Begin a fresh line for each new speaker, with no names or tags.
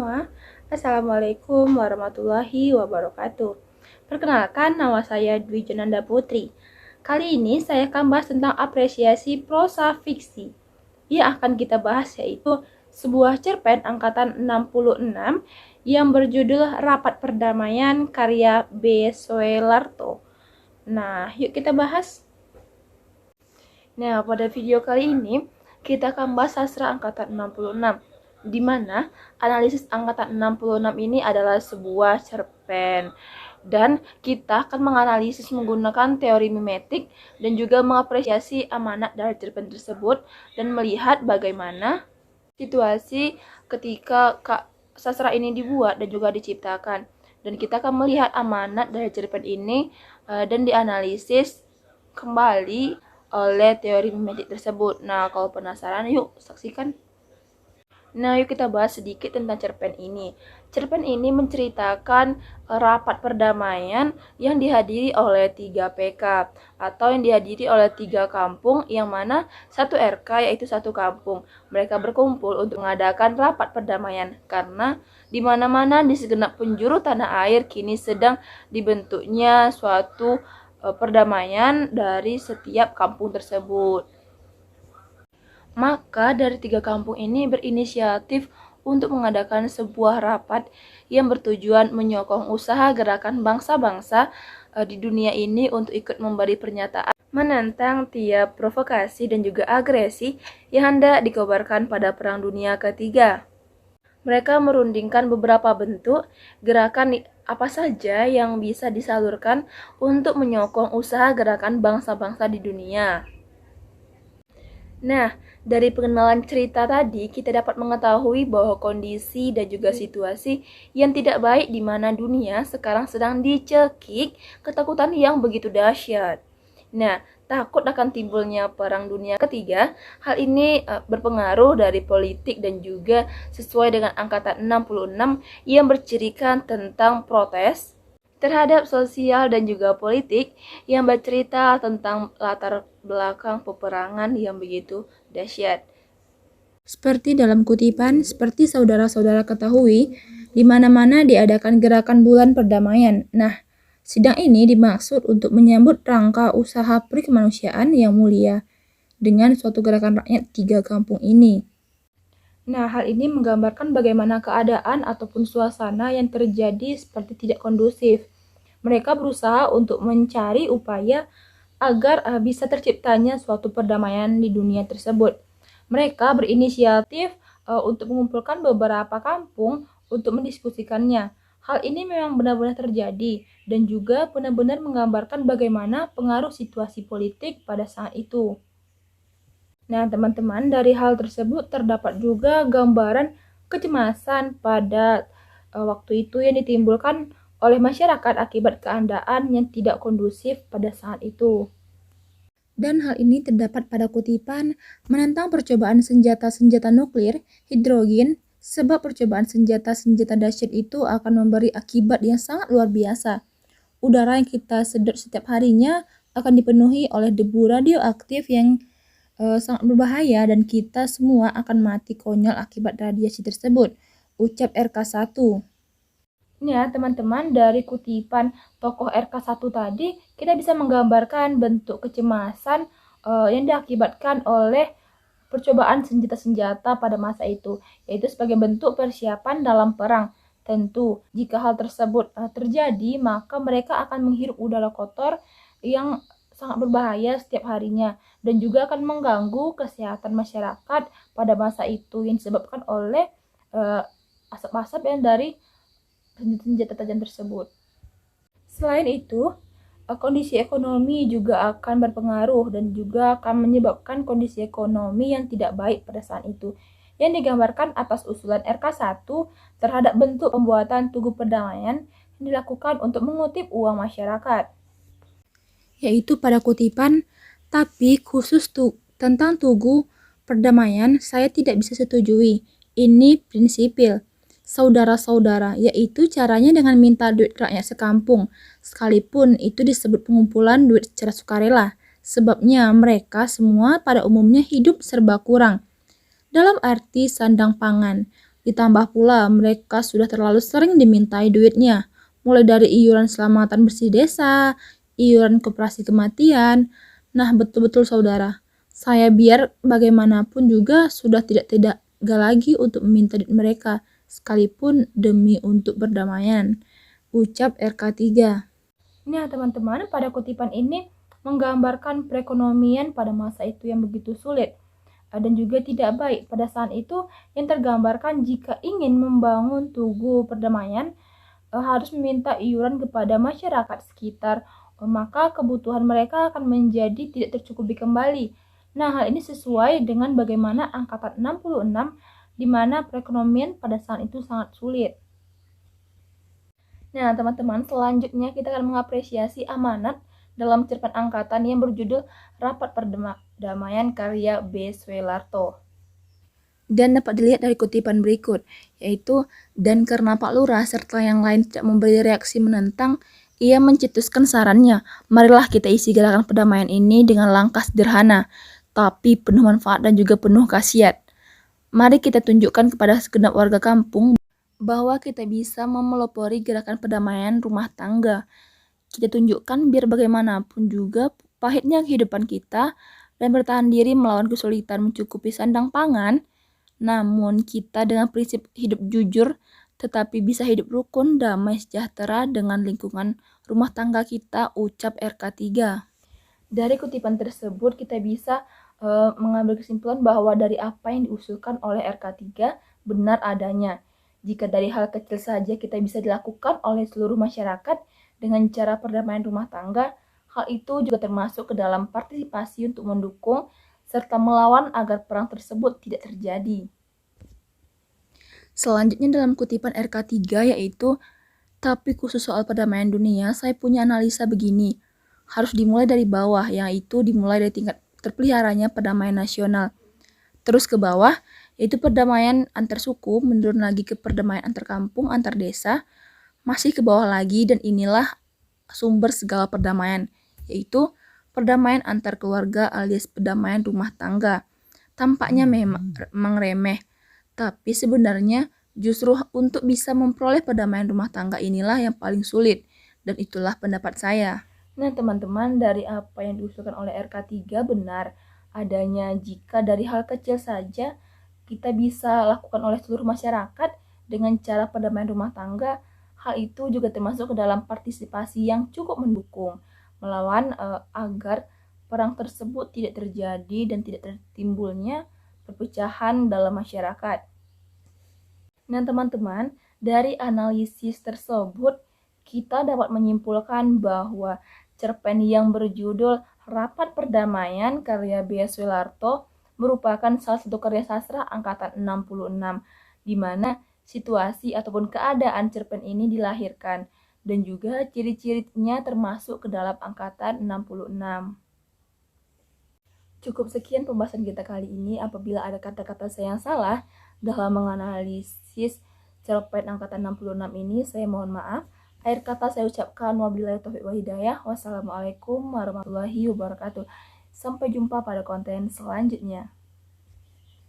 semua, Assalamualaikum warahmatullahi wabarakatuh. Perkenalkan, nama saya Dwi Jonanda Putri. Kali ini saya akan bahas tentang apresiasi prosa fiksi. Yang akan kita bahas yaitu sebuah cerpen angkatan 66 yang berjudul Rapat Perdamaian karya B. Soelarto. Nah, yuk kita bahas. Nah, pada video kali ini kita akan bahas sastra angkatan 66, di mana analisis angkatan 66 ini adalah sebuah cerpen. Dan kita akan menganalisis menggunakan teori mimetik dan juga mengapresiasi amanat dari cerpen tersebut dan melihat bagaimana situasi ketika sastra ini dibuat dan juga diciptakan. Dan kita akan melihat amanat dari cerpen ini dan dianalisis kembali oleh teori mimetik tersebut. Nah, kalau penasaran, yuk saksikan. Nah, yuk kita bahas sedikit tentang cerpen ini. Cerpen ini menceritakan rapat perdamaian yang dihadiri oleh 3 PK atau yang dihadiri oleh 3 kampung, yang mana satu RK yaitu satu kampung. Mereka berkumpul untuk mengadakan rapat perdamaian karena di mana-mana di segenap penjuru tanah air kini sedang dibentuknya suatu perdamaian dari setiap kampung tersebut. Maka dari 3 kampung ini berinisiatif untuk mengadakan sebuah rapat yang bertujuan menyokong usaha gerakan bangsa-bangsa di dunia ini untuk ikut memberi pernyataan menentang tiap provokasi dan juga agresi yang hendak dikobarkan pada Perang Dunia Ketiga. Mereka merundingkan beberapa bentuk gerakan apa saja yang bisa disalurkan untuk menyokong usaha gerakan bangsa-bangsa di dunia. Nah, dari pengenalan cerita tadi, kita dapat mengetahui bahwa kondisi dan juga situasi yang tidak baik di mana dunia sekarang sedang dicekik ketakutan yang begitu dahsyat. Nah, takut akan timbulnya Perang Dunia Ketiga, hal ini berpengaruh dari politik dan juga sesuai dengan angkatan 66 yang bercirikan tentang protes terhadap sosial dan juga politik yang bercerita tentang latar belakang peperangan yang begitu dahsyat. Seperti dalam kutipan, seperti saudara-saudara ketahui, di mana-mana diadakan gerakan bulan perdamaian. Nah, sidang ini dimaksud untuk menyambut rangka usaha perikemanusiaan yang mulia dengan suatu gerakan rakyat 3 kampung ini. Nah, hal ini menggambarkan bagaimana keadaan ataupun suasana yang terjadi seperti tidak kondusif. Mereka berusaha untuk mencari upaya agar bisa terciptanya suatu perdamaian di dunia tersebut. Mereka berinisiatif untuk mengumpulkan beberapa kampung untuk mendiskusikannya. Hal ini memang benar-benar terjadi dan juga benar-benar menggambarkan bagaimana pengaruh situasi politik pada saat itu. Nah, teman-teman, dari hal tersebut terdapat juga gambaran kecemasan pada waktu itu yang ditimbulkan oleh masyarakat akibat keadaan yang tidak kondusif pada saat itu. Dan hal ini terdapat pada kutipan menentang percobaan senjata-senjata nuklir, hidrogen, sebab percobaan senjata-senjata dahsyat itu akan memberi akibat yang sangat luar biasa. Udara yang kita sedot setiap harinya akan dipenuhi oleh debu radioaktif yang sangat berbahaya dan kita semua akan mati konyol akibat radiasi tersebut, ucap RK1. Ya, teman-teman, dari kutipan tokoh RK1 tadi, kita bisa menggambarkan bentuk kecemasan yang diakibatkan oleh percobaan senjata-senjata pada masa itu, yaitu sebagai bentuk persiapan dalam perang. Tentu, jika hal tersebut terjadi, maka mereka akan menghirup udara kotor yang sangat berbahaya setiap harinya dan juga akan mengganggu kesehatan masyarakat pada masa itu yang disebabkan oleh asap-asap yang dari senjata tajam tersebut. Selain itu, kondisi ekonomi juga akan berpengaruh dan juga akan menyebabkan kondisi ekonomi yang tidak baik pada saat itu, yang digambarkan atas usulan RK1 terhadap bentuk pembuatan tugu perdamaian yang dilakukan untuk mengutip uang masyarakat. Yaitu pada kutipan, tapi khusus tentang tugu perdamaian saya tidak bisa setujui. Ini prinsipil. Saudara-saudara, yaitu caranya dengan minta duit rakyat sekampung, sekalipun itu disebut pengumpulan duit secara sukarela, sebabnya mereka semua pada umumnya hidup serba kurang. Dalam arti sandang pangan,
Ditambah pula mereka sudah terlalu sering dimintai duitnya, mulai dari iuran selamatan bersih desa, iuran koperasi kematian. Nah, betul-betul saudara, saya biar bagaimanapun juga sudah tidak lagi untuk meminta duit mereka, sekalipun demi untuk perdamaian. Ucap RK3.
Nah, teman-teman, pada kutipan ini menggambarkan perekonomian pada masa itu yang begitu sulit dan juga tidak baik. Pada saat itu yang tergambarkan jika ingin membangun tugu perdamaian harus meminta iuran kepada masyarakat sekitar, maka kebutuhan mereka akan menjadi tidak tercukupi kembali. Nah, hal ini sesuai dengan bagaimana angkatan 66 di mana perekonomian pada saat itu sangat sulit. Nah, teman-teman, selanjutnya kita akan mengapresiasi amanat dalam cerpen angkatan yang berjudul Rapat Perdamaian karya B. Swelarto.
Dan dapat dilihat dari kutipan berikut, yaitu, dan karena Pak Lurah serta yang lain tidak memberi reaksi menentang, ia mencetuskan sarannya, marilah kita isi gerakan perdamaian ini dengan langkah sederhana, tapi penuh manfaat dan juga penuh khasiat. Mari kita tunjukkan kepada segenap warga kampung bahwa kita bisa memelopori gerakan perdamaian rumah tangga. Kita tunjukkan biar bagaimanapun juga pahitnya kehidupan kita dan bertahan diri melawan kesulitan mencukupi sandang pangan, namun kita dengan prinsip hidup jujur tetapi bisa hidup rukun, damai, sejahtera dengan lingkungan rumah tangga kita, ucap RK3.
Dari kutipan tersebut kita bisa mengambil kesimpulan bahwa dari apa yang diusulkan oleh RK3 benar adanya. Jika dari hal kecil saja kita bisa dilakukan oleh seluruh masyarakat dengan cara perdamaian rumah tangga, hal itu juga termasuk ke dalam partisipasi untuk mendukung serta melawan agar perang tersebut tidak terjadi.
Selanjutnya dalam kutipan RK3 yaitu, tapi khusus soal perdamaian dunia, saya punya analisa begini. Harus dimulai dari bawah, yaitu dimulai dari tingkat terpeliharanya perdamaian nasional. Terus ke bawah, yaitu perdamaian antar suku, menurun lagi ke perdamaian antar kampung, antar desa, masih ke bawah lagi, dan inilah sumber segala perdamaian, yaitu perdamaian antar keluarga alias perdamaian rumah tangga. Tampaknya memang remeh, tapi sebenarnya justru untuk bisa memperoleh perdamaian rumah tangga inilah yang paling sulit, dan itulah pendapat saya.
Nah, teman-teman, dari apa yang diusulkan oleh RK3 benar adanya jika dari hal kecil saja kita bisa lakukan oleh seluruh masyarakat dengan cara perdamaian rumah tangga, hal itu juga termasuk ke dalam partisipasi yang cukup mendukung melawan agar perang tersebut tidak terjadi dan tidak tertimbulnya perpecahan dalam masyarakat. Nah, teman-teman, dari analisis tersebut kita dapat menyimpulkan bahwa cerpen yang berjudul Rapat Perdamaian karya B. Swelarto merupakan salah satu karya sastra angkatan 66, di mana situasi ataupun keadaan cerpen ini dilahirkan, dan juga ciri-cirinya termasuk ke dalam angkatan 66. Cukup sekian pembahasan kita kali ini. Apabila ada kata-kata saya yang salah dalam menganalisis cerpen angkatan 66 ini, saya mohon maaf. Akhir kata saya ucapkan wabillahi taufiq wa hidayah. Wassalamualaikum warahmatullahi wabarakatuh. Sampai jumpa pada konten selanjutnya.